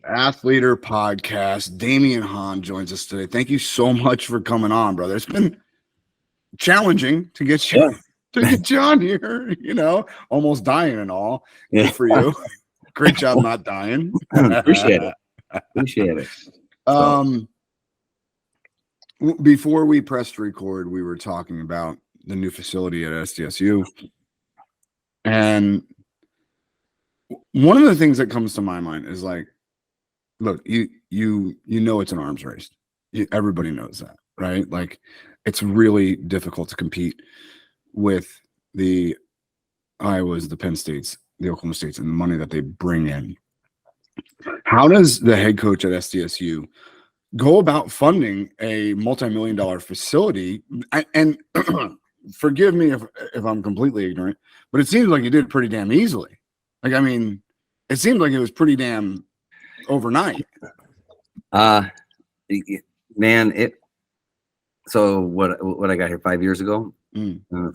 Athletor Podcast. Damion Hahn joins us today. Thank you so much for coming on, brother. It's been challenging to get you on here. Almost dying and all. Yeah. Good for you. Great job not dying. Appreciate it. Before we pressed record, we were talking about the new facility at SDSU, and one of the things that comes to my mind is like, look, you know it's an arms race. Everybody knows that, right? Like, it's really difficult to compete with the Iowas, the Penn States, the Oklahoma States, and the money that they bring in. How does the head coach at SDSU go about funding a multi-million-dollar facility? And forgive me if I'm completely ignorant, but it seems like you did it pretty damn easily. Like, I mean, it seemed like it was pretty damn overnight. Man, so what I got here 5 years ago,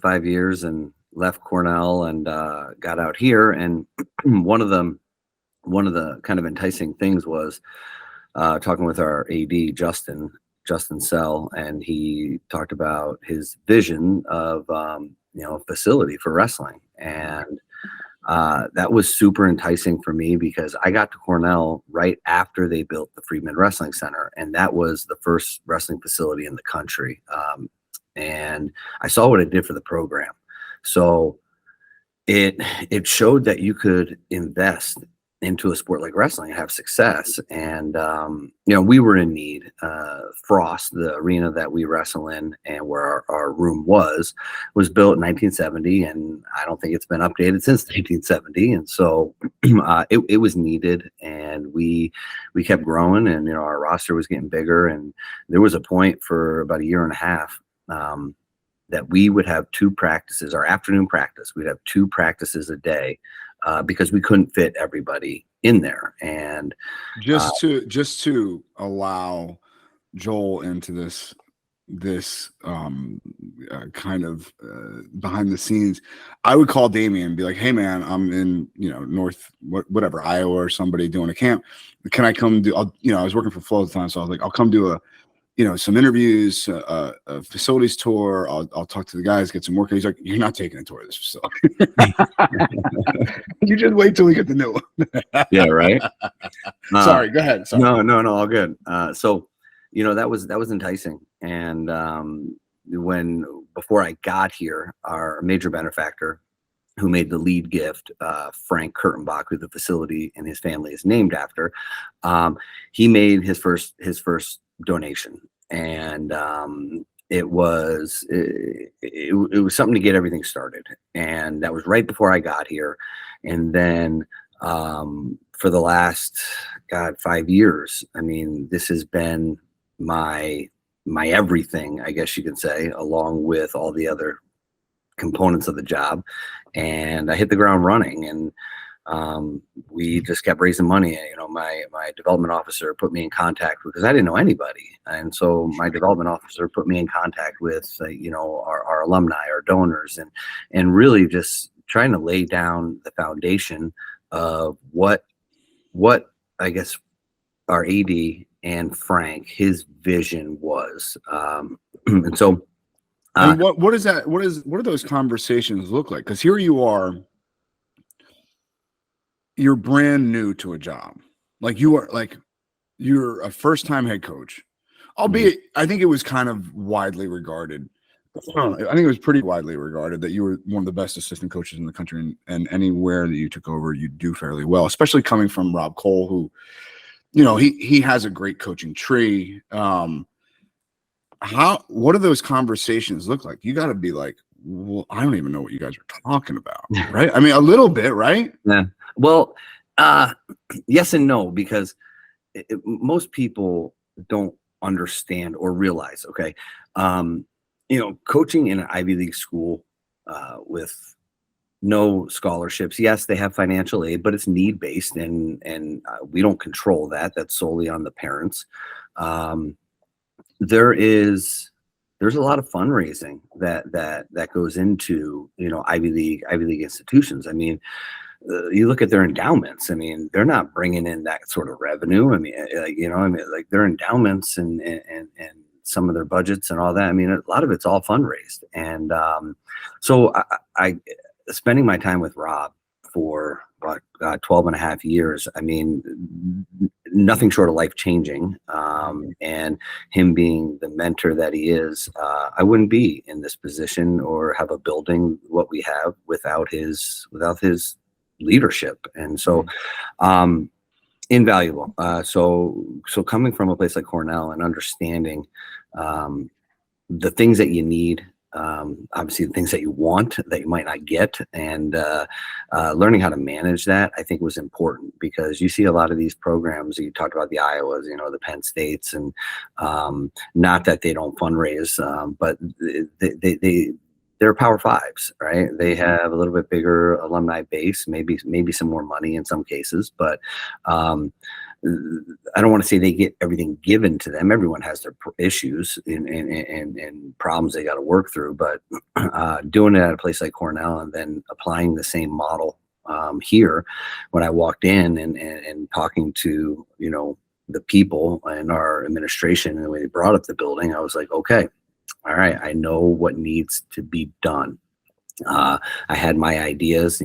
5 years, and left Cornell and got out here. And one of the kind of enticing things was talking with our AD, Justin Sell, and he talked about his vision of a facility for wrestling. And that was super enticing for me because I got to Cornell right after they built the Freedman Wrestling Center, and that was the first wrestling facility in the country. And I saw what it did for the program. So it showed that you could invest into a sport like wrestling and have success. And, we were in need. Frost, the arena that we wrestle in and where our room was built in 1970. And I don't think it's been updated since 1970. And so it was needed, and we kept growing, and, our roster was getting bigger. And there was a point for about a year and a half that we would have two practices, our afternoon practice. We'd have two practices a day because we couldn't fit everybody in there. And just to allow Joel into this kind of behind the scenes, I would call Damion and be like, hey man, I'm in north whatever Iowa or somebody doing a camp. Can I come do? I was working for Flow at the time, so I was like, I'll come do some interviews, a facilities tour. I'll talk to the guys, get some work. He's like, you're not taking a tour of this facility. You just wait till we get the new one. Yeah, right. Sorry, go ahead. Sorry. No, all good. So, that was enticing. And before I got here, our major benefactor, who made the lead gift, Frank Kurtenbach, who the facility and his family is named after, he made his first donation. And it was something to get everything started. And that was right before I got here. And then for the last 5 years, I mean, this has been my everything, I guess you could say, along with all the other components of the job. And I hit the ground running, and we just kept raising money. My development officer put me in contact because I didn't know anybody. And so my development officer put me in contact with, our alumni, our donors, and really just trying to lay down the foundation of what I guess our AD and Frank, his vision was. And so, and what is that? What do those conversations look like? Because here you are, you're brand new to a job. You're a first-time head coach, albeit I think it was kind of widely regarded. I think it was pretty widely regarded that you were one of the best assistant coaches in the country, and anywhere that you took over, you do fairly well, especially coming from Rob Cole, who, he has a great coaching tree. What do those conversations look like? You got to be like, well, I don't even know what you guys are talking about, right? I mean, a little bit, right? Yeah. Well, yes and no, because most people don't understand or realize, okay, coaching in an Ivy League school with no scholarships. Yes, they have financial aid, but it's need-based, and we don't control that. That's solely on the parents. There's a lot of fundraising that goes into Ivy League institutions. I mean, you look at their endowments. I mean, they're not bringing in that sort of revenue. I mean, like their endowments and some of their budgets and all that. I mean, a lot of it's all fundraised. And so I spending my time with Rob for about 12 and a half years. I mean, nothing short of life changing. And him being the mentor that he is, I wouldn't be in this position or have a building what we have without his leadership. And so, invaluable. So coming from a place like Cornell and understanding the things that you need, obviously the things that you want that you might not get, and learning how to manage that, I think was important, because you see a lot of these programs. You talked about the Iowas, the Penn States, and not that they don't fundraise, but they're Power Fives, right? They have a little bit bigger alumni base, maybe some more money in some cases, but I don't want to say they get everything given to them. Everyone has their issues and problems they got to work through, but doing it at a place like Cornell and then applying the same model here, when I walked in and talking to, the people and our administration and the way they brought up the building, I was like, okay, all right, I know what needs to be done. I had my ideas,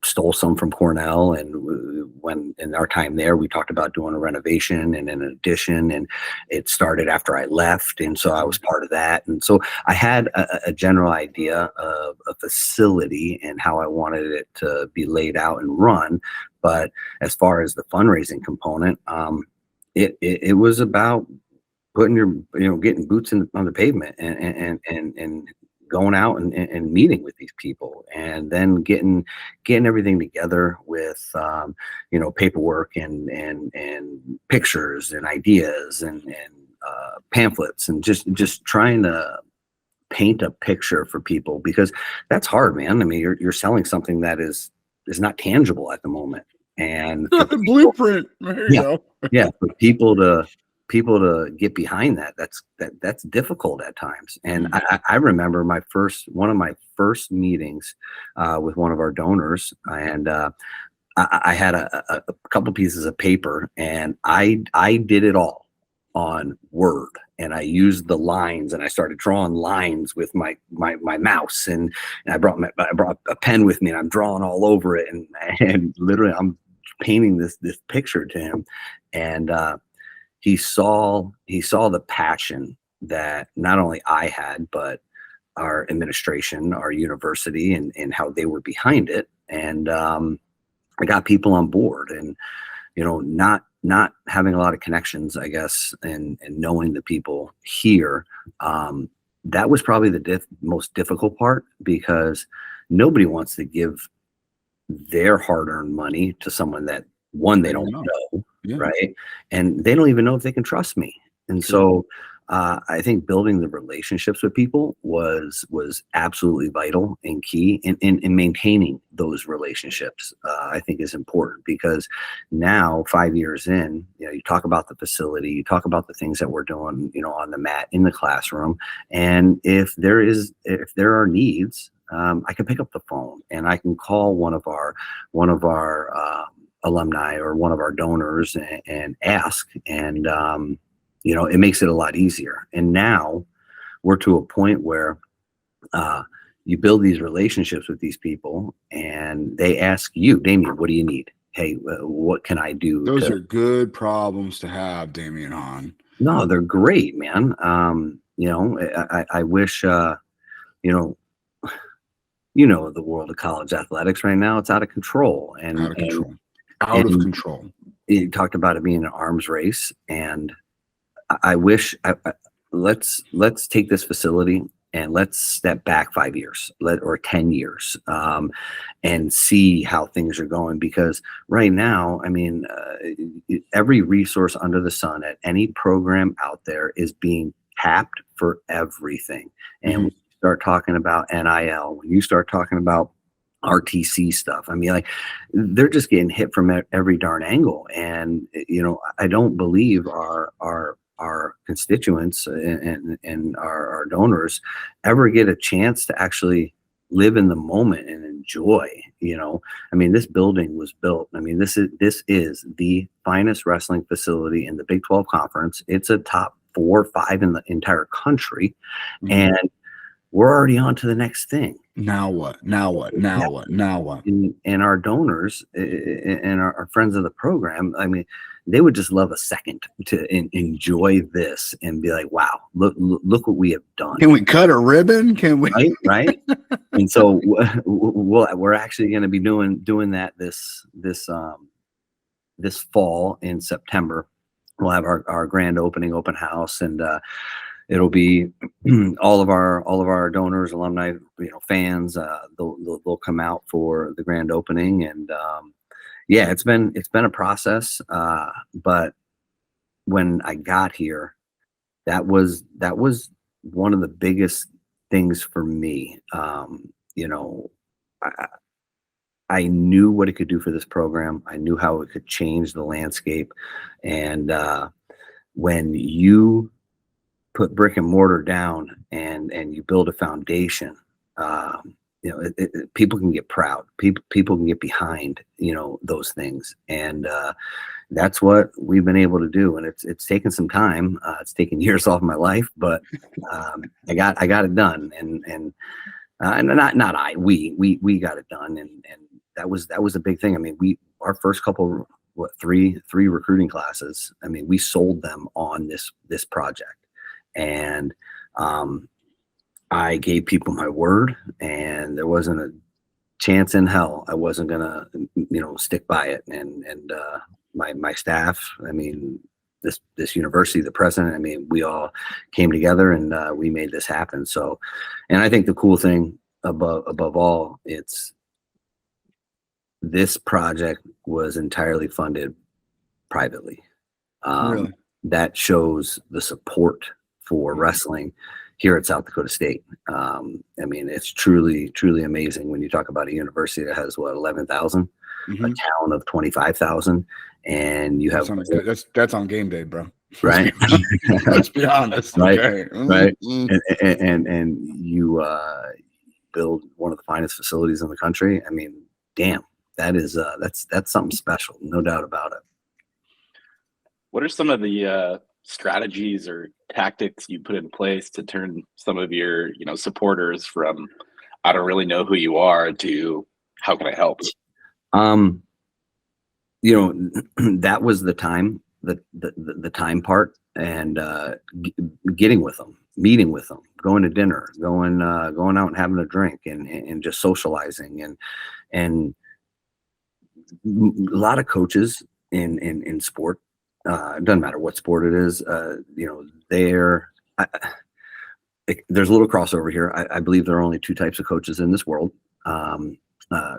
stole some from Cornell, and when in our time there, we talked about doing a renovation and an addition, and it started after I left, and so I was part of that. And so I had a general idea of a facility and how I wanted it to be laid out and run. But as far as the fundraising component, it was about putting getting boots on the pavement and going out and meeting with these people, and then getting everything together with paperwork and pictures and ideas and pamphlets, and just trying to paint a picture for people, because that's hard, man. I mean, you're selling something that is not tangible at the moment, and blueprint. There you go. Yeah, for people to get behind that's difficult at times. And I remember one of my first meetings with one of our donors, and I had a couple pieces of paper, and I did it all on Word, and I used the lines, and I started drawing lines with my mouse, and I brought a pen with me, and I'm drawing all over it, and literally I'm painting this picture to him, and he saw the passion that not only I had, but our administration, our university, and how they were behind it. And I got people on board, and not having a lot of connections, I guess, and knowing the people here, that was probably the most difficult part, because nobody wants to give their hard-earned money to someone that, one, they don't know. Yeah. Right. And they don't even know if they can trust me. And so I think building the relationships with people was absolutely vital and key, in maintaining those relationships. I think is important, because now, 5 years in, you talk about the facility, you talk about the things that we're doing, on the mat, in the classroom. And if there are needs, I can pick up the phone and I can call one of our alumni or one of our donors and ask, and it makes it a lot easier. And now we're to a point where you build these relationships with these people, and they ask you, Damion, what do you need? Hey, what can I do? Those are good problems to have, Damion Hahn. No, they're great, man. I wish the world of college athletics right now, it's out of control. Out of control. You talked about it being an arms race, and I wish let's take this facility and let's step back 5 years or 10 years and see how things are going. Because right now, I mean, every resource under the sun at any program out there is being tapped for everything. And when you start talking about NIL, when you start talking about RTC stuff, I mean, like, they're just getting hit from every darn angle. And I don't believe our constituents and our donors ever get a chance to actually live in the moment and enjoy, I mean, this building was built. I mean, this is the finest wrestling facility in the Big 12 conference. It's a top 4 or 5 in the entire country. Mhm. And we're already on to the next thing. Now what? And our donors and our friends of the program, I mean, they would just love a second to enjoy this and be like, wow, look what we have done. Can we cut a ribbon? Can we? Right. And so we're actually going to be doing that this fall in September. We'll have our grand open house, and it'll be all of our donors, alumni, fans. They'll come out for the grand opening, and yeah, it's been a process. But when I got here, that was one of the biggest things for me. I knew what it could do for this program. I knew how it could change the landscape, and when you put brick and mortar down and you build a foundation, people can get proud. People can get behind, those things. And that's what we've been able to do. And it's taken some time. It's taken years off my life, but I got it done. And we got it done. And that was a big thing. I mean, our first couple, three recruiting classes, I mean, we sold them on this project. And I gave people my word, and there wasn't a chance in hell I wasn't gonna, stick by it. And my staff, I mean, this university, the president, I mean, we all came together and we made this happen. So, and I think the cool thing above all, it's this project was entirely funded privately. Really? That shows the support for wrestling here at South Dakota State. I mean, it's truly, truly amazing when you talk about a university that has 11,000, a town of 25,000, and you have that's on game day, bro. Right. Let's be honest. Right. Okay. Right. And you build one of the finest facilities in the country. I mean, damn, that's something special, no doubt about it. What are some of the strategies or tactics you put in place to turn some of your, supporters from, I don't really know who you are, to how can I help? That was the time, the time part, and getting with them, meeting with them, going to dinner, going out and having a drink, and just socializing, and a lot of coaches in sport. It doesn't matter what sport it is, there's a little crossover here. I believe there are only 2 types of coaches in this world.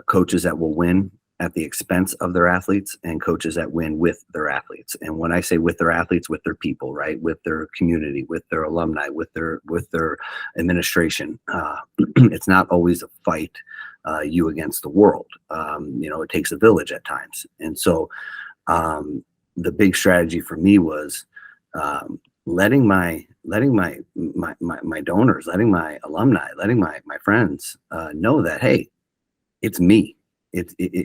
Coaches that will win at the expense of their athletes, and coaches that win with their athletes. And when I say with their athletes, with their people, right? With their community, with their alumni, with their administration. It's not always a fight, you against the world. It takes a village at times. And so, the big strategy for me was letting my donors, letting my alumni, letting my friends know that, hey, it's me.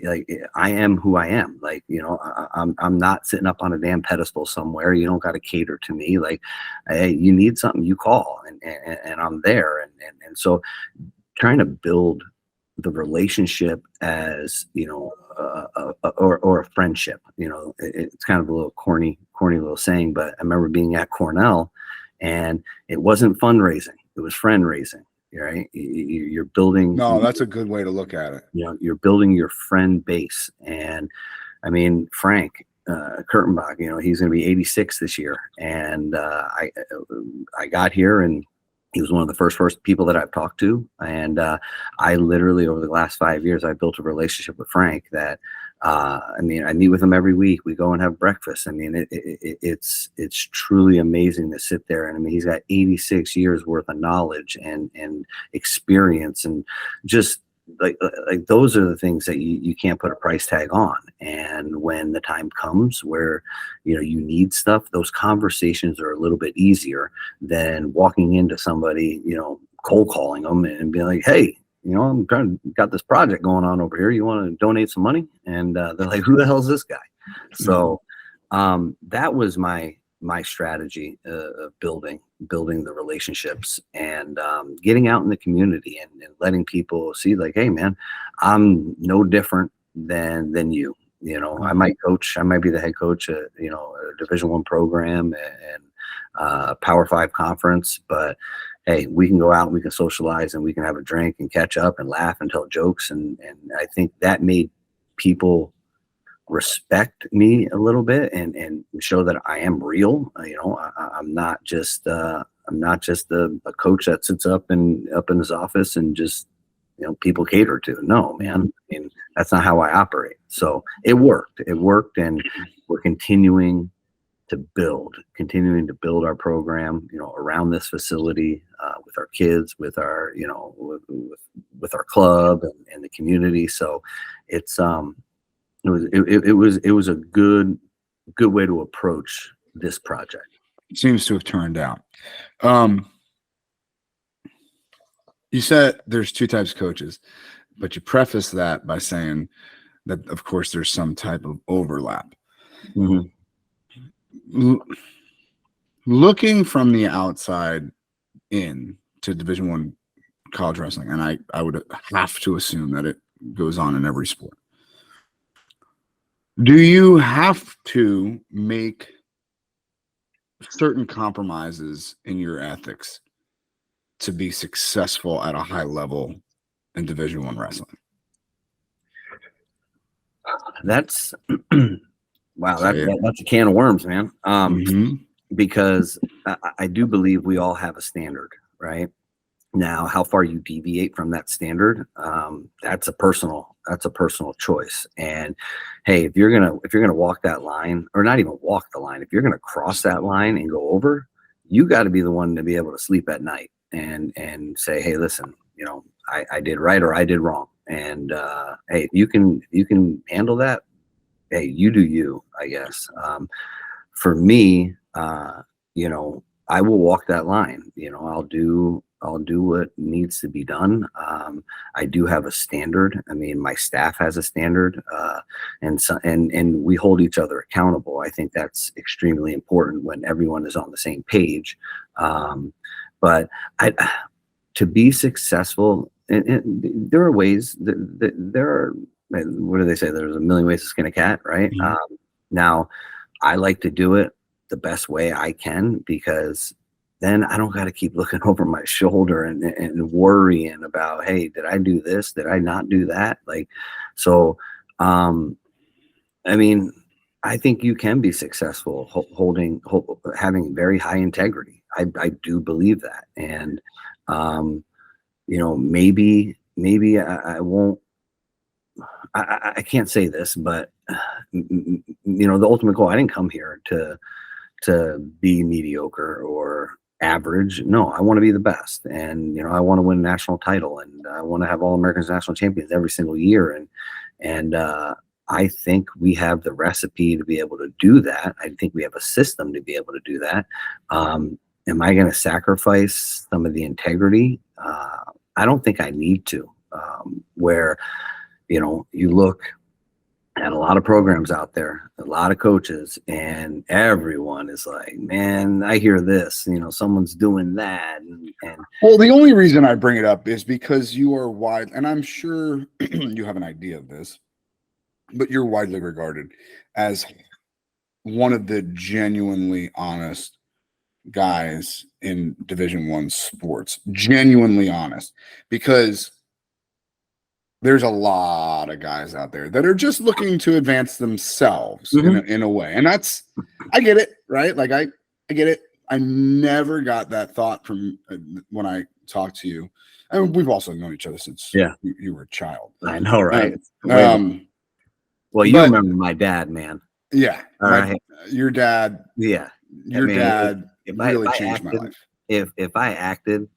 Like, I am who I am. Like, I'm not sitting up on a damn pedestal somewhere. You don't got to cater to me. Like, hey, you need something, you call, and I'm there. And so, trying to build the relationship as, or a friendship, it's kind of a little corny little saying, but I remember being at Cornell, and it wasn't fundraising, it was friend raising, right? You're building. No, that's a good way to look at it. You're building your friend base. And I mean, Frank Kurtenbach, he's going to be 86 this year. And I got here, and he was one of the first people that I've talked to. And I literally, over the last 5 years, I built a relationship with Frank that, I meet with him every week. We go and have breakfast. I mean, it's truly amazing to sit there. And I mean, he's got 86 years worth of knowledge and experience, and just like those are the things that you can't put a price tag on. And when the time comes where, you need stuff, those conversations are a little bit easier than walking into somebody, cold calling them and being like, hey, I'm got this project going on over here. You want to donate some money? And they're like, who the hell is this guy? So that was my strategy of building the relationships and getting out in the community and letting people see, like, hey man, I'm no different than you. I might be the head coach at a Division I program and Power 5 conference, but hey, we can go out and we can socialize and we can have a drink and catch up and laugh and tell jokes, and I think that made people respect me a little bit and show that I am real. I'm not just a coach that sits up in his office and just people cater to. No, man. I mean, that's not how I operate. So it worked, and we're continuing to build our program, around this facility, with our kids, with our, with our club and the community. So it's, it was a good way to approach this project. It seems to have turned out. You said there's two types of coaches, but you preface that by saying that, of course, there's some type of overlap. Mm-hmm. Looking from the outside in to Division I college wrestling, and I would have to assume that it goes on in every sport. Do you have to make certain compromises in your ethics to be successful at a high level in Division I wrestling? That's wow. That's a can of worms, man. Because I do believe we all have a standard, right? Now, how far you deviate from that standard, that's a personal choice. And hey, if you're gonna walk that line, or not even walk the line, if you're gonna cross that line and go over, you got to be the one to be able to sleep at night and say, hey, listen, I did right or I did wrong. And hey, if you can handle that, hey, you do you, I guess. For me, I will walk that line. I'll do what needs to be done. I do have a standard. I mean, my staff has a standard, and we hold each other accountable. I think that's extremely important when everyone is on the same page. But to be successful, and there are ways. There are, what do they say? There's a million ways to skin a cat, right? Mm-hmm. Now, I like to do it the best way I can, because then I don't got to keep looking over my shoulder and worrying about, hey, did I do this? Did I not do that? I mean, I think you can be successful having very high integrity. I do believe that. And, maybe I won't, I can't say this, but the ultimate goal, I didn't come here to be mediocre or average. No, I want to be the best. And, I want to win a national title, and I want to have All-Americans national champions every single year. And I think we have the recipe to be able to do that. I think we have a system to be able to do that. Am I going to sacrifice some of the integrity? I don't think I need to. Where, you look at a lot of programs out there, a lot of coaches, and everyone is like, man, I hear this, someone's doing that. And well, the only reason I bring it up is because you are wide, and I'm sure you have an idea of this, but you're widely regarded as one of the genuinely honest guys in Division I sports. Genuinely honest, because there's a lot of guys out there that are just looking to advance themselves in a way. And that's, I get it, right? Like I get it. I never got that thought from when I talked to you. I mean, we've also known each other since you were a child. I know, right? Well, you remember my dad, man. Yeah. All right. Your dad. Yeah. Your dad really changed my life. If I acted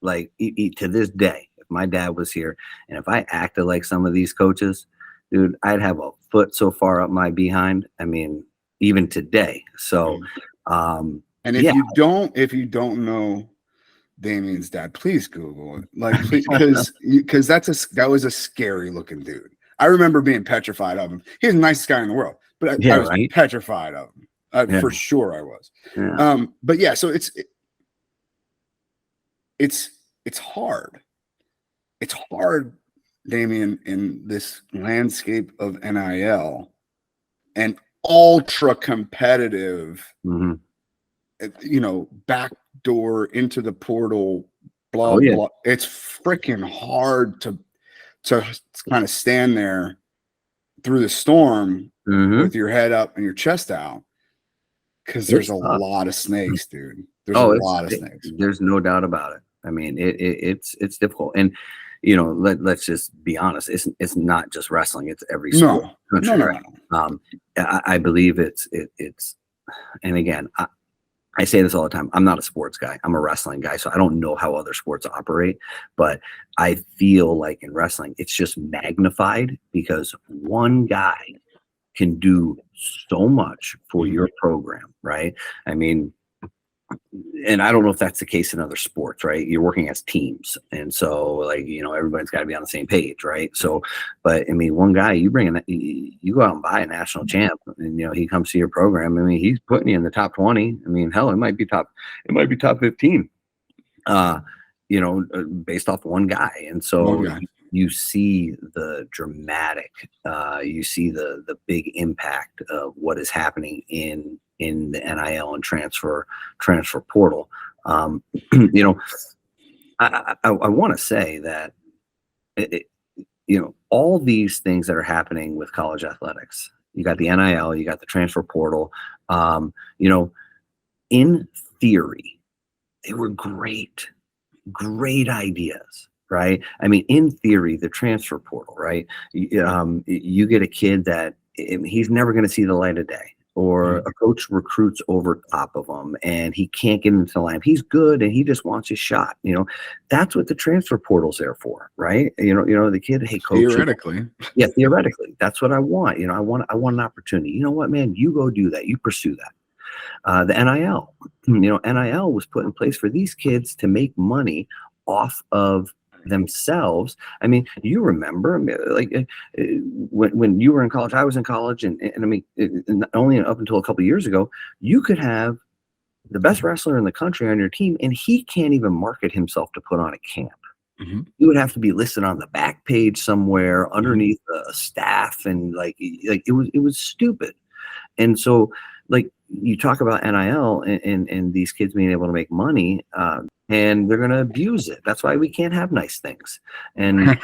like to this day, my dad was here, and if I acted like some of these coaches, dude, I'd have a foot so far up my behind. I mean, even today. So, and if you don't know Damion's dad. Please Google it, like, because that was a scary looking dude. I remember being petrified of him. He was the nicest guy in the world, but I was petrified of him. For sure, I was. Yeah. But yeah, so it's hard. It's hard, Damion, in this landscape of NIL and ultra competitive, backdoor into the portal, blah, blah. It's freaking hard to kind of stand there through the storm with your head up and your chest out, because there's a lot of snakes, dude. There's a lot of snakes. There's no doubt about it. I mean, it's difficult. And, let's just be honest. It's not just wrestling. It's every sport. No. I believe it's, and again, I say this all the time. I'm not a sports guy. I'm a wrestling guy. So I don't know how other sports operate, but I feel like in wrestling, it's just magnified because one guy can do so much for your program, right? I mean, and I don't know if that's the case in other sports, right? You're working as teams. And so like, everybody's got to be on the same page, right? So, but I mean, one guy, you go out and buy a national champ and, he comes to your program. I mean, he's putting you in the top 20. I mean, hell, it might be top 15, based off one guy. And so you see the dramatic, you see the big impact of what is happening in the NIL and transfer portal. I want to say that, all these things that are happening with college athletics, you got the NIL, you got the transfer portal, in theory, they were great ideas, right? I mean, in theory, the transfer portal, right? You get a kid that he's never going to see the light of day, or a coach recruits over top of him and he can't get into the lineup. He's good and he just wants his shot. That's what the transfer portal's there for, right? The kid, hey, coach. Theoretically. Yeah, theoretically. That's what I want. I want an opportunity. You know what, man? You go do that. You pursue that. The NIL, NIL was put in place for these kids to make money off of themselves. I mean, you remember, like, when you were in college, I was in college, and I mean, only up until a couple of years ago, you could have the best wrestler in the country on your team, and he can't even market himself to put on a camp. You would have to be listed on the back page somewhere underneath a staff, and like it was stupid. And so, like, you talk about NIL and these kids being able to make money, and they're going to abuse it. That's why we can't have nice things. And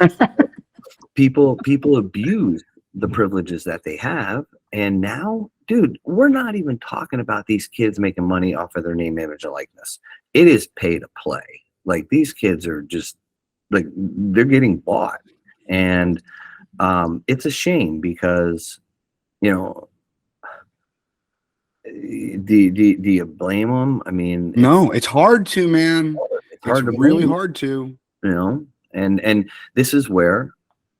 people abuse the privileges that they have. And now, dude, we're not even talking about these kids making money off of their name, image, and likeness. It is pay to play. Like, these kids are just like, they're getting bought. And it's a shame because, do you blame them? I mean, no, it's hard to, man. It's really hard to, and this is where,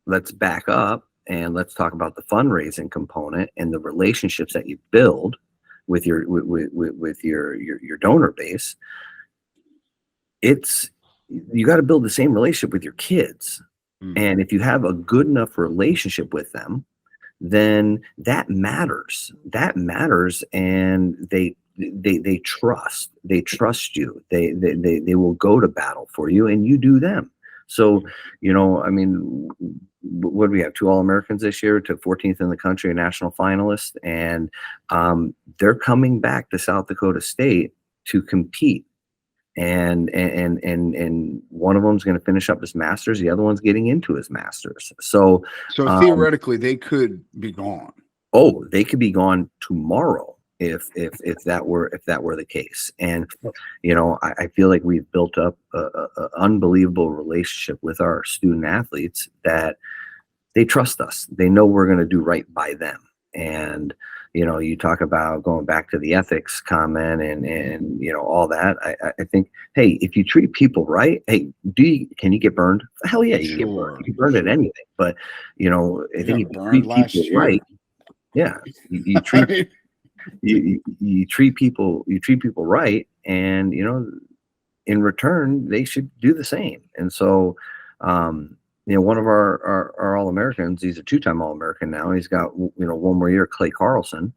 let's back up and let's talk about the fundraising component and the relationships that you build with your donor base. You got to build the same relationship with your kids. And if you have a good enough relationship with them, then that matters, and they trust you. They will go to battle for you, and you do them. So, I mean, what do we have? 2 All-Americans this year, to 14th in the country, a national finalist, and they're coming back to South Dakota State to compete. And one of them's going to finish up his master's. The other one's getting into his master's. So theoretically, they could be gone. Oh, they could be gone tomorrow if that were the case. And I feel like we've built up a unbelievable relationship with our student athletes that they trust us. They know we're going to do right by them. And you talk about going back to the ethics comment and all that. I think, hey, if you treat people right, hey, can you get burned? Hell yeah, you can get burned. You can burn at anything. But I think if you treat people right, yeah, you treat you treat people right, and in return, they should do the same. And so, one of our All-Americans, he's a 2-time All-American now. He's got, one more year, Clay Carlson.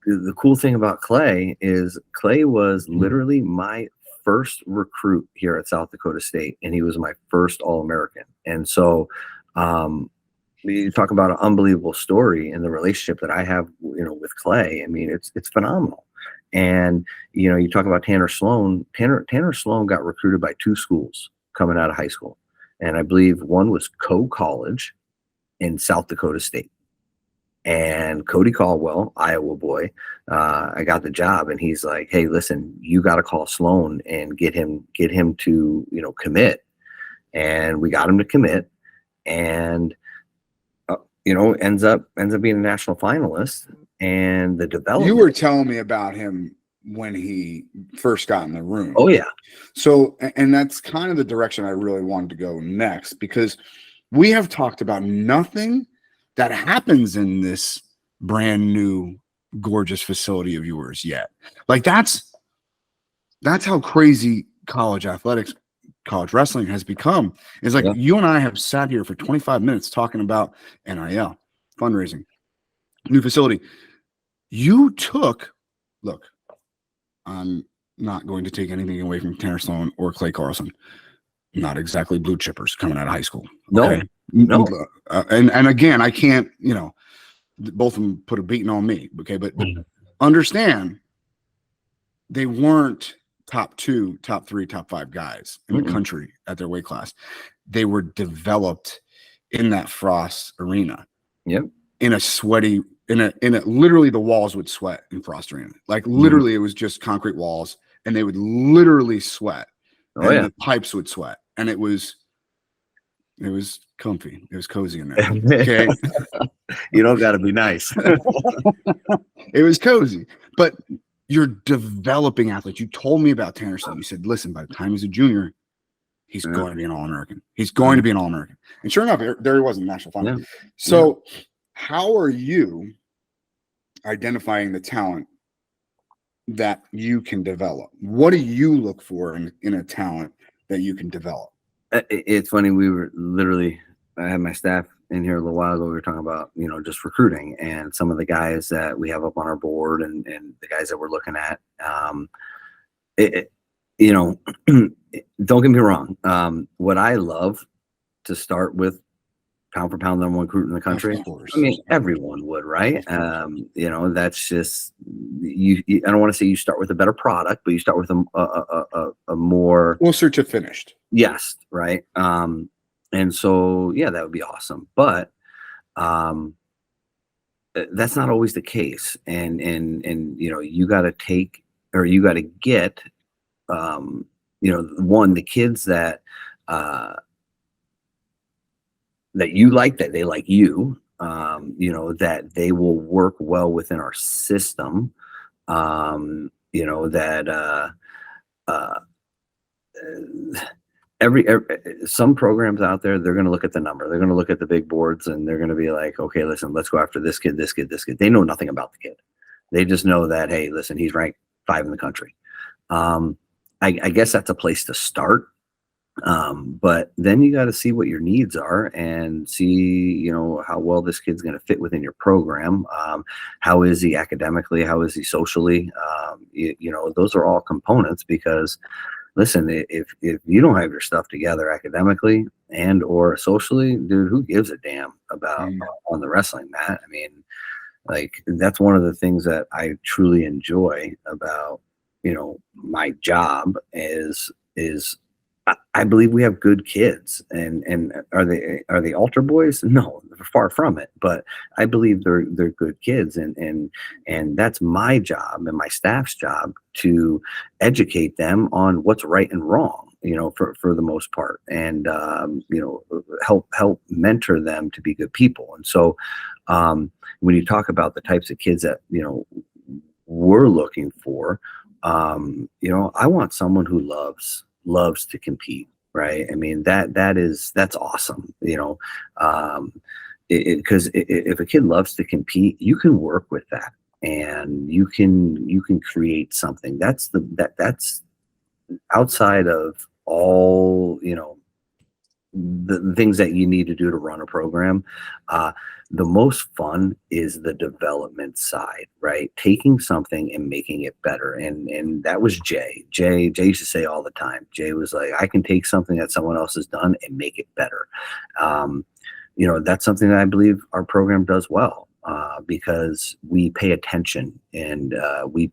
The cool thing about Clay is Clay was literally my first recruit here at South Dakota State, and he was my first All-American. And so, you talk about an unbelievable story and the relationship that I have, with Clay. I mean, it's phenomenal. And, you talk about Tanner Sloan. Tanner Sloan got recruited by 2 schools coming out of high school. And I believe one was Coe College in South Dakota State. And Cody Caldwell, Iowa boy, I got the job, and he's like, "Hey, listen, you got to call Sloan and get him to, commit." And we got him to commit, and ends up being a national finalist. And the development. You were telling me about him when he first got in the room. Oh yeah. So, and that's kind of the direction I really wanted to go next, because we have talked about nothing that happens in this brand new gorgeous facility of yours yet. Like that's how crazy college athletics, college wrestling has become. It's like you and I have sat here for 25 minutes talking about NIL, fundraising, new facility. Look, I'm not going to take anything away from Tanner Sloan or Clay Carlson. Not exactly blue chippers coming out of high school. Okay? No. And again, I can't, both of them put a beating on me. Okay. But understand they weren't top 2, top 3, top 5 guys in the country at their weight class. They were developed in that Frost arena. Yep. In a sweaty, literally the walls would sweat in Frost Arena. Like literally it was just concrete walls, and they would literally sweat. The pipes would sweat. And it was comfy. It was cozy in there. Okay. You don't got to be nice. It was cozy, but you're developing athletes. You told me about Tanner Sloan. You said, listen, by the time he's a junior, he's going to be an All-American. He's going to be an All-American. And sure enough, there he was in the national final. Yeah. So how are you identifying the talent that you can develop? What do you look for in a talent that you can develop? It's funny. I had my staff in here a little while ago. We were talking about, just recruiting and some of the guys that we have up on our board and the guys that we're looking at. Don't get me wrong. What I love to start with, pound for pound, number 1 recruit in the country. I mean, everyone would, right? That's just you. I don't want to say you start with a better product, but you start with a more closer to finished. Yes, right. And so that would be awesome, but that's not always the case. And you got to take, or you got to get, the kids that you like, that they like you, that they will work well within our system, some programs out there, they're going to look at the number, they're going to look at the big boards, and they're going to be like, okay, listen, let's go after this kid. They know nothing about the kid. They just know that, hey, listen, he's ranked 5 in the country. I guess that's a place to start. But then you got to see what your needs are and see, how well this kid's going to fit within your program. How is he academically? How is he socially? Those are all components, because listen, if you don't have your stuff together academically and or socially, dude, who gives a damn about on the wrestling mat? I mean, like, that's one of the things that I truly enjoy about, my job is I believe we have good kids, and are they altar boys? No, far from it. But I believe they're good kids, and that's my job and my staff's job to educate them on what's right and wrong, for the most part, and help mentor them to be good people. And so when you talk about the types of kids that we're looking for, I want someone who loves to compete, right? I mean, that's awesome, because if a kid loves to compete, you can work with that, and you can create something. That's outside of all, the things that you need to do to run a program, the most fun is the development side, right? Taking something and making it better. And that was Jay. Jay used to say all the time, Jay was like, I can take something that someone else has done and make it better. That's something that I believe our program does well, because we pay attention and we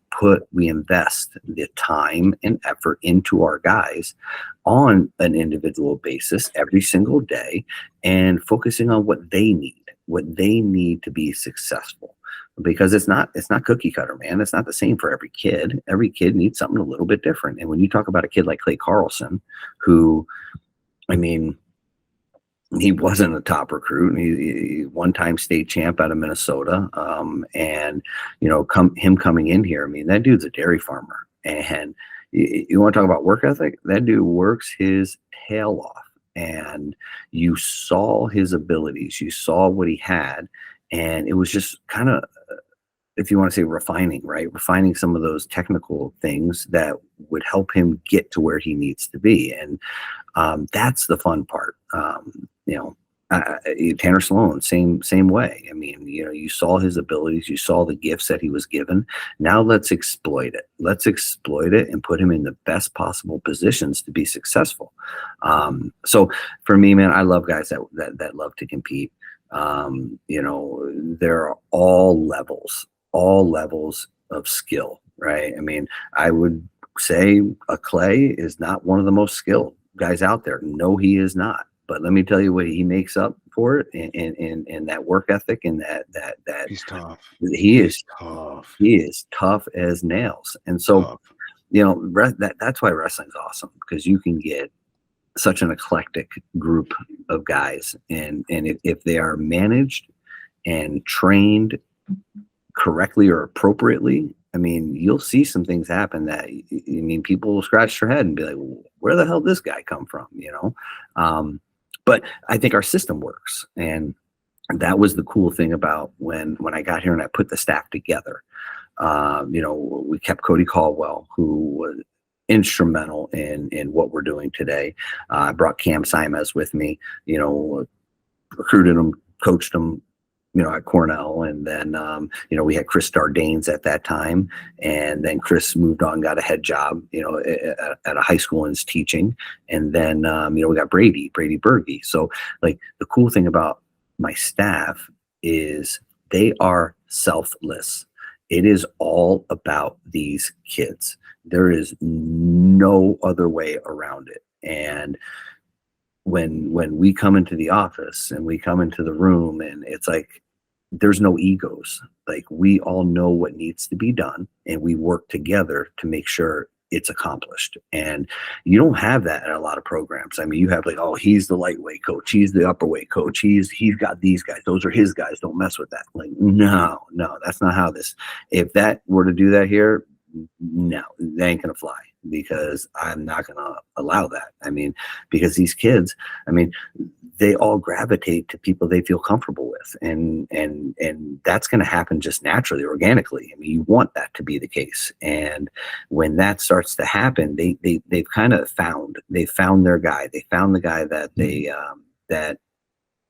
invest the time and effort into our guys on an individual basis every single day, and focusing on what they need to be successful. Because it's not cookie cutter, man. It's not the same for every kid. Every kid needs something a little bit different. And when you talk about a kid like Clay Carlson, who, he wasn't a top recruit. He one-time state champ out of Minnesota. And him coming in here, that dude's a dairy farmer. And you want to talk about work ethic? That dude works his tail off. And you saw his abilities. You saw what he had. And it was just kind of, if you want to say refining, right? Refining some of those technical things that would help him get to where he needs to be. And that's the fun part. Tanner Sloan, same way. You saw his abilities, you saw the gifts that he was given. Now let's exploit it. Let's exploit it and put him in the best possible positions to be successful. So for me, man, I love guys that love to compete. There are all levels of skill, right? I would say a Clay is not one of the most skilled guys out there. No, he is not. But let me tell you what he makes up for it in that work ethic and that he's tough. He is tough. He is tough as nails. And so, that's why wrestling's awesome, because you can get such an eclectic group of guys, and if they are managed and trained correctly or appropriately, you'll see some things happen that people will scratch their head and be like, where the hell did this guy come from? But I think our system works. And that was the cool thing about when I got here and I put the staff together. We kept Cody Caldwell, who was instrumental in what we're doing today. I brought Cam Simas with me, recruited him, coached him, at Cornell. And then, we had Chris Dardanes at that time. And then Chris moved on, got a head job, at a high school and is teaching. And then, we got Brady Berge. So like the cool thing about my staff is they are selfless. It is all about these kids. There is no other way around it. And when we come into the office and we come into the room, and it's like, there's no egos. Like, we all know what needs to be done, and we work together to make sure it's accomplished. And you don't have that in a lot of programs. You have like, oh, he's the lightweight coach, he's the upperweight coach, he's got these guys, those are his guys, don't mess with that. Like, no, that's not how this. If that were to do that here, no, they ain't gonna fly, because I'm not gonna allow that. Because these kids, they all gravitate to people they feel comfortable with, and that's gonna happen just naturally, organically. You want that to be the case. And when that starts to happen, they've kind of found their guy. They found the guy that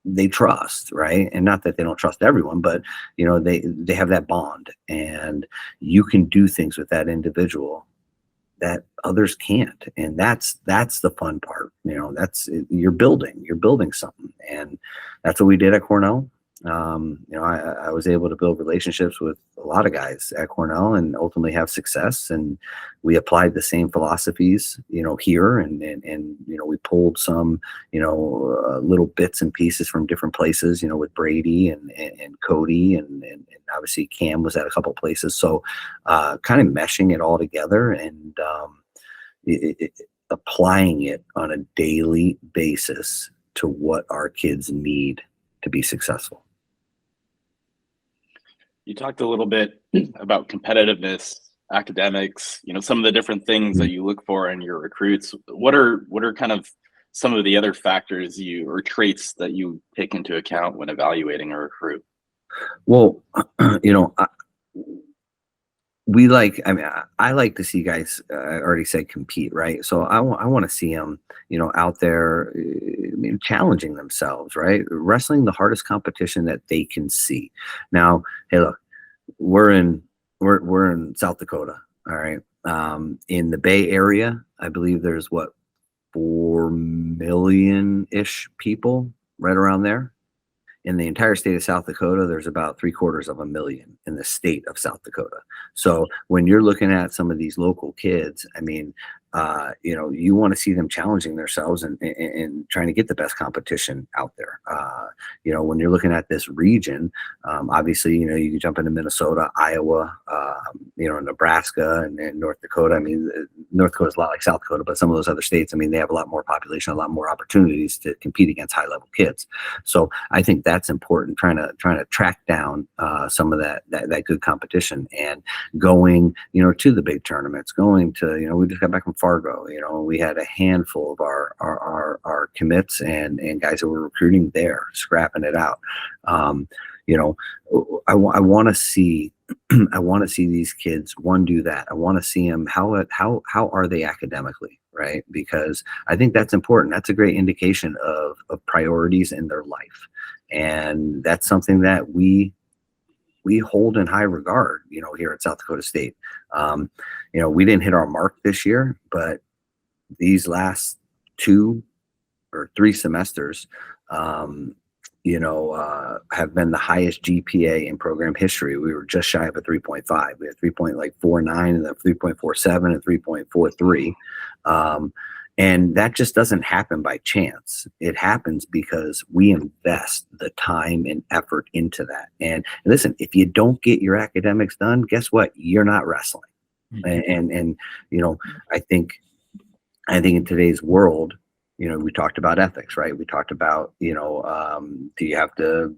they trust, right? And not that they don't trust everyone, but they have that bond, and you can do things with that individual that others can't. And that's the fun part. You're building something. And that's what we did at Cornell. I was able to build relationships with a lot of guys at Cornell and ultimately have success. And we applied the same philosophies, here, and we pulled some, little bits and pieces from different places, with Brady and Cody and obviously Cam was at a couple places. So kind of meshing it all together and applying it on a daily basis to what our kids need to be successful. You talked a little bit about competitiveness, academics, some of the different things that you look for in your recruits. What are kind of some of the other factors or traits that you take into account when evaluating a recruit? Well, I like to see guys, I already said compete, right? So I want to see them, out there, challenging themselves, right? Wrestling the hardest competition that they can see. Now, hey, look, we're in South Dakota. All right. In the Bay Area, I believe there's 4 million-ish people, right around there. In the entire state of South Dakota, there's about 750,000 in the state of South Dakota. So when you're looking at some of these local kids, you want to see them challenging themselves and trying to get the best competition out there. When you're looking at this region, obviously, you can jump into Minnesota, Iowa, Nebraska, and North Dakota. North Dakota is a lot like South Dakota, but some of those other states, they have a lot more population, a lot more opportunities to compete against high level kids. So I think that's important, trying to track down some of that good competition and going, to the big tournaments, going to, we just got back from Fargo, we had a handful of our commits and guys that were recruiting there, scrapping it out. I want to see these kids do that. I want to see them how are they academically, right? Because I think that's important. That's a great indication of priorities in their life, and that's something that we hold in high regard, here at South Dakota State. We didn't hit our mark this year, but these last 2 or 3 semesters, have been the highest GPA in program history. We were just shy of a 3.5. We had 3.49 and then 3.47 and 3.43. And that just doesn't happen by chance. It happens because we invest the time and effort into that. And listen, if you don't get your academics done, guess what? You're not wrestling. Mm-hmm. And I think in today's world, we talked about ethics, right? We talked about, do you have to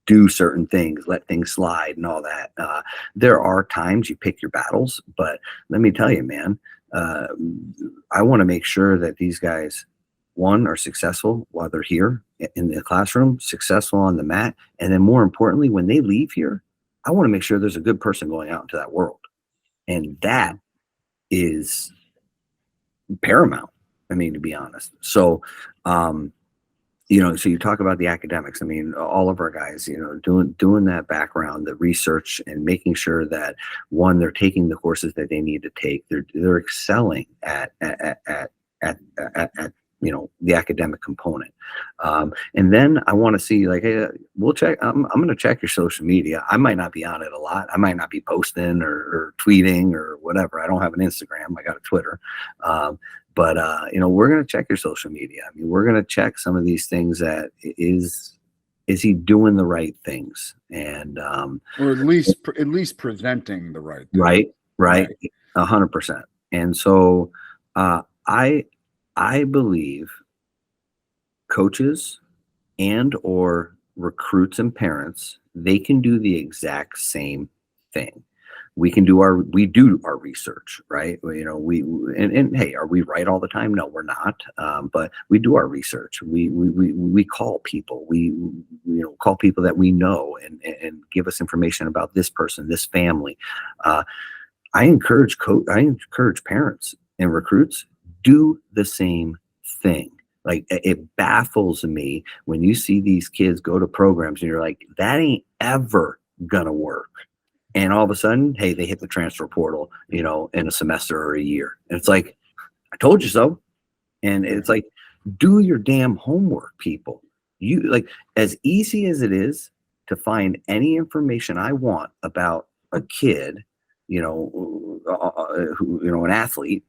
do certain things, let things slide and all that. There are times you pick your battles, but let me tell you, man, I want to make sure that these guys, one, are successful while they're here in the classroom, successful on the mat. And then more importantly, when they leave here, I want to make sure there's a good person going out into that world. And that is paramount. To be honest. So, so you talk about the academics. All of our guys, doing that background, the research, and making sure that, one, they're taking the courses that they need to take. They're excelling at the academic component. And then I want to see, hey, we'll check. I'm going to check your social media. I might not be on it a lot. I might not be posting or tweeting or whatever. I don't have an Instagram. I got a Twitter. But we're going to check your social media. We're going to check some of these things. That is he doing the right things, and or at least presenting the right thing. Right, 100%. And so I believe coaches and or recruits and parents, they can do the exact same thing. We do our research, right? And hey, are we right all the time? No, we're not. But we do our research. We call people. We call people that we know and give us information about this person, this family. I encourage parents and recruits, do the same thing. It baffles me when you see these kids go to programs and you're like, that ain't ever gonna work. And all of a sudden, hey, they hit the transfer portal, in a semester or a year. And it's like, I told you so. And it's like, do your damn homework, people. As easy as it is to find any information I want about a kid, who, an athlete,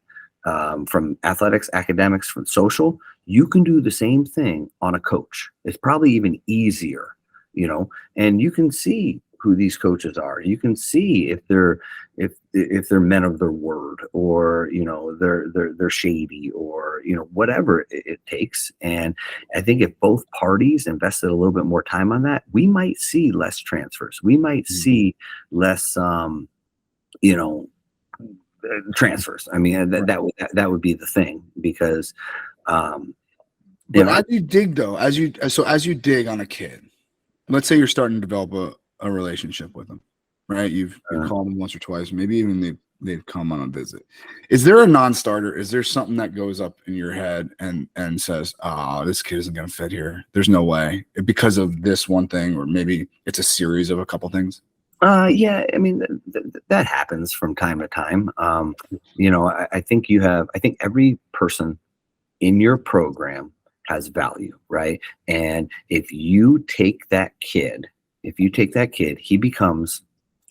from athletics, academics, from social, you can do the same thing on a coach. It's probably even easier, and you can see who these coaches are. You can see if they're men of their word, or they're shady, or whatever it takes. And I think if both parties invested a little bit more time on that, we might see less transfers. We might see less transfers. That would be the thing, because as you dig though, as you dig on a kid, let's say you're starting to develop a relationship with them, right? You've called them once or twice, maybe even they've come on a visit. Is there a non-starter? Is there something that goes up in your head and says, "Oh, this kid isn't going to fit here. There's no way," because of this one thing, or maybe it's a series of a couple things? Yeah, I mean, that happens from time to time. I think I think every person in your program has value, right? And if you take that kid, he becomes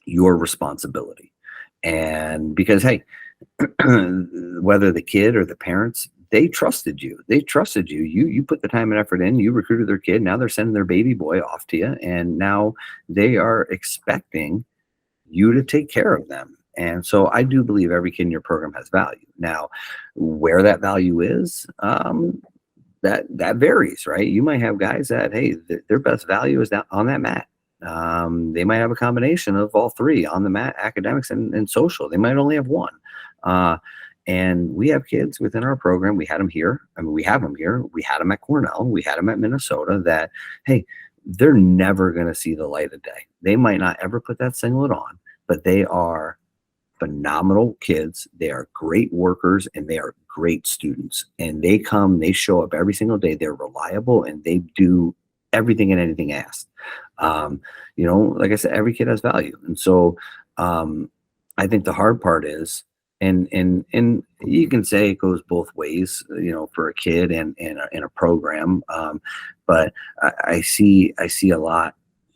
your responsibility. And because, hey, whether the kid or the parents, they trusted you. You put the time and effort in, you recruited their kid. Now they're sending their baby boy off to you. And now they are expecting you to take care of them. And so I do believe every kid in your program has value. Now, where that value is, that varies, right? You might have guys that, hey, their best value is on that mat. They might have a combination of all three on the mat, academics and social. They might only have one. And we have kids within our program. We had them here. I mean, we have them here. We had them at Cornell. We had them at Minnesota that, hey, they're never going to see the light of day. They might not ever put that singlet on, but they are phenomenal kids. They are great workers and they are great students. And they show up every single day. They're reliable and they do everything and anything asked. Like I said, every kid has value. And so I think the hard part is, and you can say it goes both ways, for a kid and in a program. But I see a lot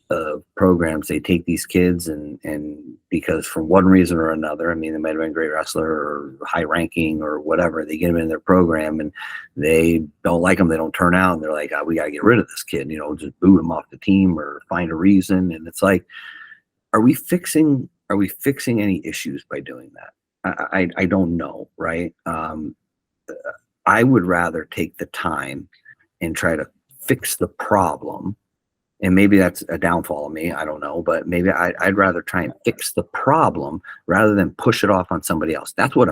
of programs, they take these kids and because for one reason or another, I mean, they might have been a great wrestler or high ranking or whatever, they get them in their program and they don't like them. They don't turn out and they're like, we got to get rid of this kid, just boot him off the team or find a reason. And it's like, are we fixing any issues by doing that? I don't know. Right. I would rather take the time and try to fix the problem. And maybe that's a downfall of me. I don't know, but maybe I'd rather try and fix the problem rather than push it off on somebody else. That's what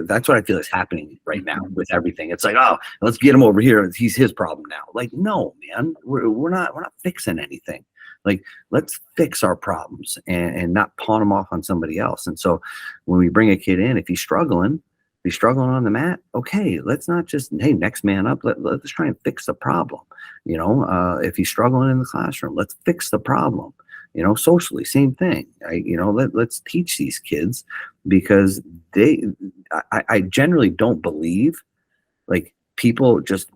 that's what I feel is happening right now with everything. It's like, oh, let's get him over here. He's his problem now. Like, no, man, we're not fixing anything. Like, let's fix our problems and not pawn them off on somebody else. And so when we bring a kid in, if he's struggling on the mat, okay, let's not just, hey, next man up. Let's try and fix the problem. If he's struggling in the classroom, let's fix the problem. Socially, same thing. Let's teach these kids because I generally don't believe like people just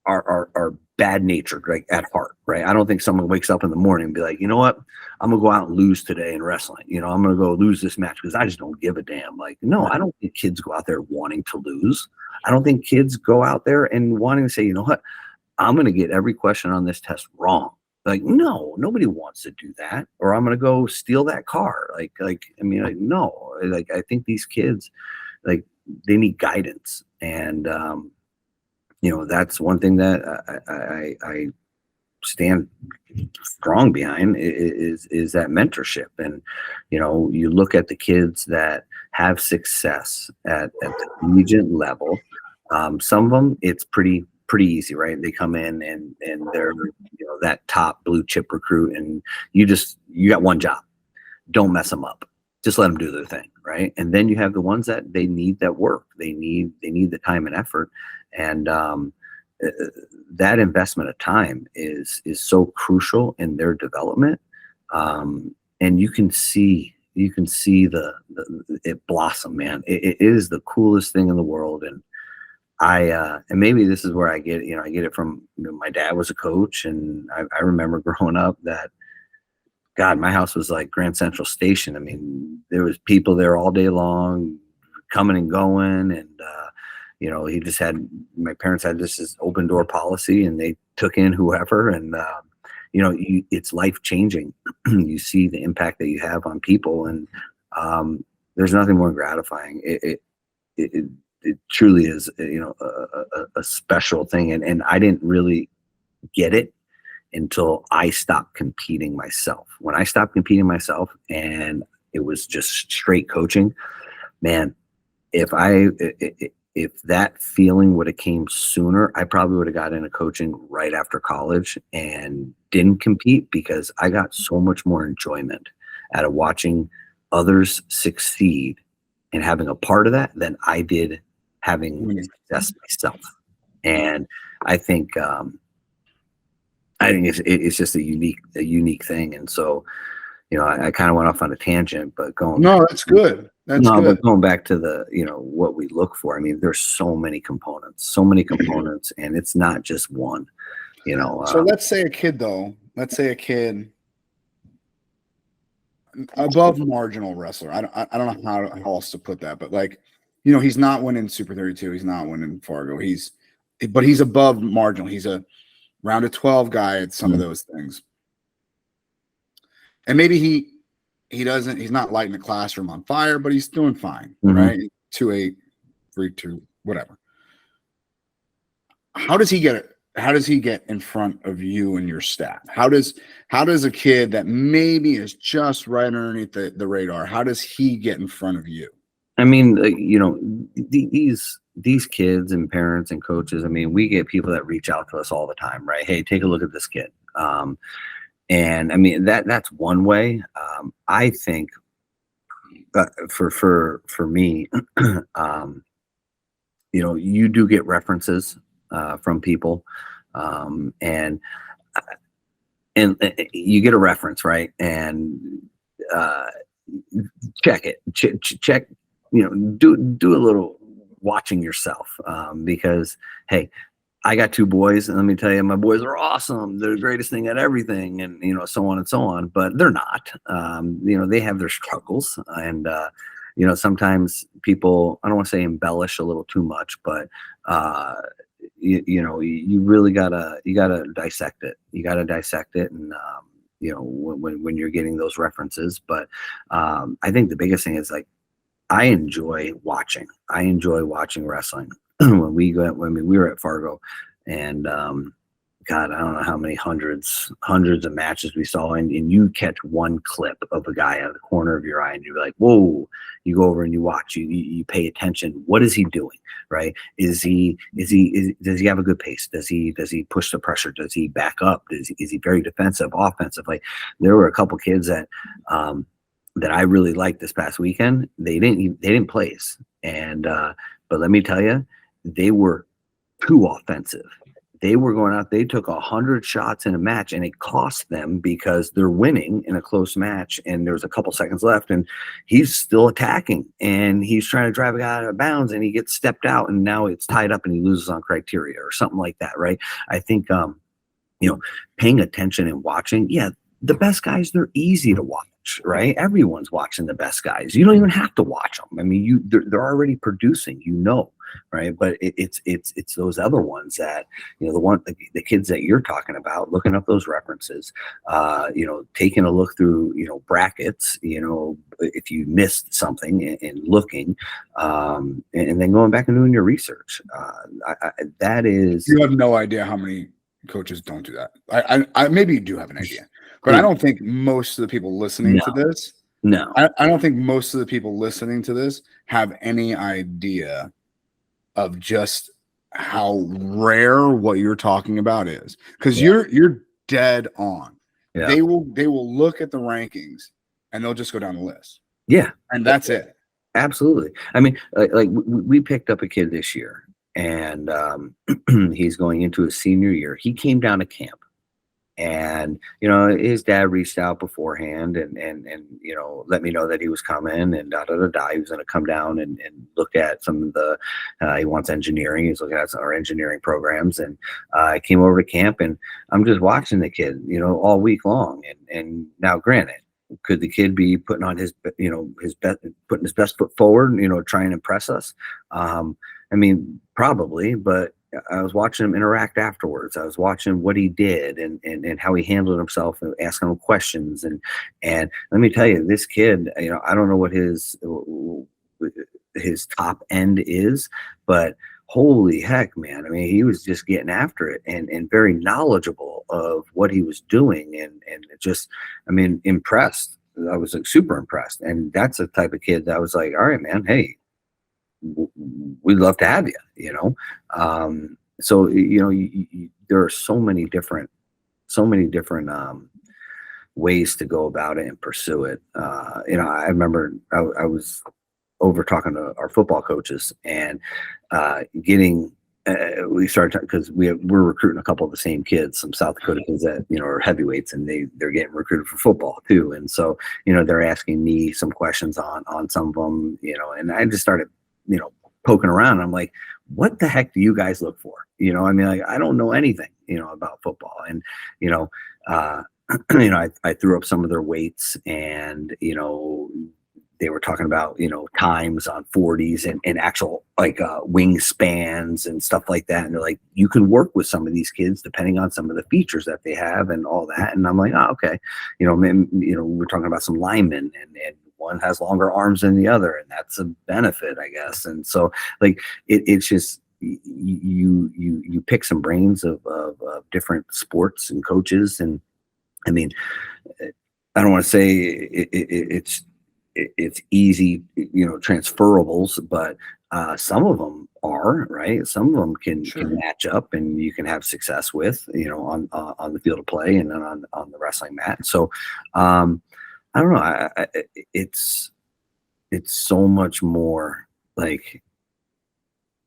are bad natured, right, at heart, right? I don't think someone wakes up in the morning and be like, you know what, I'm gonna go out and lose today in wrestling. I'm gonna go lose this match because I just don't give a damn. Like, no, I don't think kids go out there wanting to lose. I don't think kids go out there and wanting to say, you know what, I'm gonna get every question on this test wrong. Like, no, nobody wants to do that. Or I'm gonna go steal that car. No. Like, I think these kids, like, they need guidance. And that's one thing that I stand strong behind is that mentorship. And, you look at the kids that have success at the collegiate level. Some of them, it's pretty easy, right? They come in and they're, that top blue chip recruit and you got one job. Don't mess them up. Just let them do their thing. Right. And then you have the ones that they need that work. They need the time and effort. And that investment of time is so crucial in their development. And you can see it blossom, man. It is the coolest thing in the world. And and maybe this is where I get it from, my dad was a coach. And I remember growing up that, God, my house was like Grand Central Station. I mean, there was people there all day long coming and going. And, my parents had this open door policy and they took in whoever. And, it's life changing. You see the impact that you have on people. And there's nothing more gratifying. It truly is, a special thing. And I didn't really get it until I stopped competing myself. When I stopped competing myself and it was just straight coaching, man, if that feeling would have came sooner, I probably would have got into coaching right after college and didn't compete because I got so much more enjoyment out of watching others succeed and having a part of that than I did having success myself. And I think it's just a unique thing. And so, I kind of went off on a tangent, but that's good. But going back to the, what we look for, I mean, there's so many components, and it's not just one, So let's say a kid above marginal wrestler. I don't know how else to put that, but like, he's not winning Super 32. He's not winning Fargo. But he's above marginal. He's a round of 12 guy at some of those things. And maybe he's not lighting the classroom on fire, but he's doing fine, right? 2.8, 3.2, whatever. How does he get it? How does he get in front of you and your staff? How does a kid that maybe is just right underneath the radar, how does he get in front of you? I mean, these kids and parents and coaches, I mean, we get people that reach out to us all the time, right? Hey, take a look at this kid. And I mean, that's one way. I think for me, you do get references from people, and you get a reference, right? And check it, check, do a little watching yourself, because, hey, I got 2 boys, and let me tell you, my boys are awesome. They're the greatest thing at everything, and so on and so on. But they're not. They have their struggles, and sometimes people, I don't want to say embellish a little too much, but you really gotta dissect it. You gotta dissect it, and when you're getting those references. But I think the biggest thing is, like, I enjoy watching wrestling. when we were at Fargo, and God, I don't know how many hundreds of matches we saw, and you catch one clip of a guy out of the corner of your eye, and you're like, whoa. You go over and you watch, you pay attention. What is he doing, right? Does he have a good pace? Does he push the pressure? Does he back up? Is he very defensive, offensive? Like, there were a couple kids that I really liked this past weekend. They didn't place, and but let me tell you, they were too offensive. They were going out, they took 100 shots in a match, and it cost them because they're winning in a close match, and there's a couple seconds left, and he's still attacking, and he's trying to drive a guy out of bounds, and he gets stepped out, and now it's tied up, and he loses on criteria or something like that, right? I think, paying attention and watching, the best guys, they're easy to watch, right? Everyone's watching the best guys. You don't even have to watch them. I mean, they're already producing, right? But it's those other ones that, the kids that you're talking about, looking up those references, taking a look through, brackets, if you missed something, and looking, and then going back and doing your research. That is, you have no idea how many coaches don't do that. I maybe you do have an idea, but I don't think most of the people listening to this, I don't think most of the people listening to this have any idea of just how rare what you're talking about is, because you're dead on. Yeah. They will look at the rankings, and they'll just go down the list. Yeah, and that's it. Absolutely. I mean, like we picked up a kid this year, and he's going into his senior year. He came down to camp, and his dad reached out beforehand and let me know that he was coming, and he was going to come down and look at some of the he wants engineering. He's looking at our engineering programs, and I came over to camp, and I'm just watching the kid all week long, and now, granted, could the kid be putting on his putting his best foot forward, trying to impress us? I mean, probably, but I was watching him interact afterwards. I was watching what he did and how he handled himself, and asking him questions. And let me tell you, this kid, I don't know what his top end is, but holy heck, man. I mean, he was just getting after it, and very knowledgeable of what he was doing, and just, I mean, impressed. I was like super impressed. And that's the type of kid that I was like, all right, man, hey, we'd love to have you, so there are so many different ways to go about it and pursue it. I remember I was over talking to our football coaches and we started because we're recruiting a couple of the same kids, some South Dakota kids that are heavyweights, and they're getting recruited for football too. And so they're asking me some questions on some of them, and I just started poking around. I'm like, what the heck do you guys look for? I don't know anything about football. And I threw up some of their weights, and they were talking about times on 40s and actual wingspans and stuff like that. And they're like, you can work with some of these kids depending on some of the features that they have and all that. And I'm like, oh, okay. We're talking about some linemen, and one has longer arms than the other, and that's a benefit, I guess. And so it's just you pick some brains of different sports and coaches. And I mean, I don't want to say it's easy, transferables, but some of them are, right. Some of them can match up, and you can have success with, on the field of play and then on the wrestling mat. So I don't know. It's so much more. Like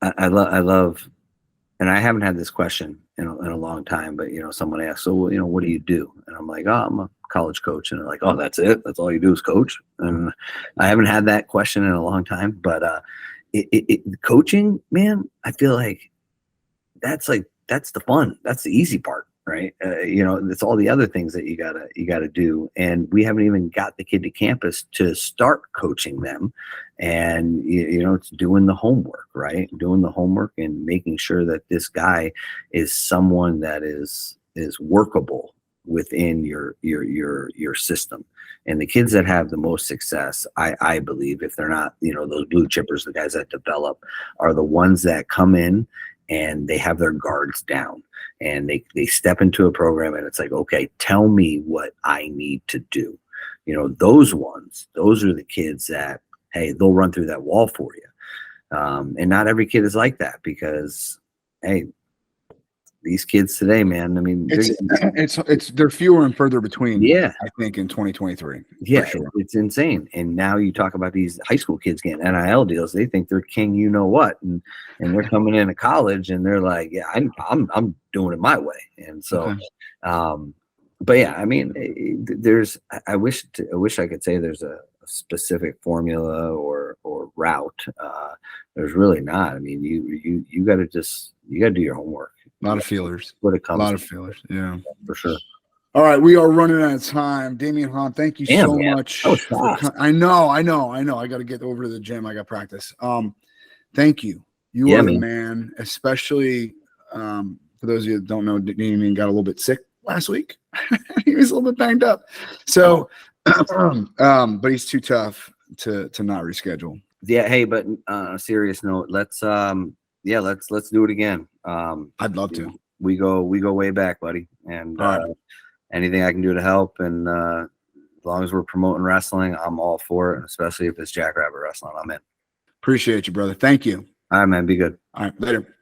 I love, and I haven't had this question in a long time, but someone asked, so what do you do? And I'm like, oh, I'm a college coach. And they're like, oh, that's it? That's all you do is coach? And I haven't had that question in a long time, but coaching, man, I feel like that's the fun. That's the easy part. Right. It's all the other things that you gotta do. And we haven't even got the kid to campus to start coaching them. And, it's doing the homework, right. Doing the homework and making sure that this guy is someone that is workable within your system. And the kids that have the most success, I believe, if they're not, those blue chippers, the guys that develop, are the ones that come in and they have their guards down, and they step into a program, and it's like, okay, tell me what I need to do. Those are the kids that, hey, they'll run through that wall for you. And not every kid is like that, because, hey, these kids today, man, I mean, they're fewer and further between. Yeah, I think in 2023. Yeah, sure. It's insane. And now you talk about these high school kids getting NIL deals. They think they're king, what, and they're coming into college, and they're like, yeah, I'm doing it my way. And so, but yeah, I mean, I wish I could say there's a specific formula or route. There's really not. I mean, you got to do your homework. A lot of feelers. What it comes. A lot of feelers. Yeah, for sure. All right, we are running out of time. Damion Hahn, thank you so much. I know. I got to get over to the gym. I got practice. Thank you. You are the man, especially for those of you that don't know, Damion got a little bit sick last week. He was a little bit banged up. So, but he's too tough to not reschedule. Yeah. Hey, but on a serious note, let's do it again. I'd love to. We go way back, buddy. And anything I can do to help, and as long as we're promoting wrestling, I'm all for it. Especially if it's Jackrabbit wrestling, I'm in. Appreciate you, brother. Thank you. All right, man. Be good. All right, later.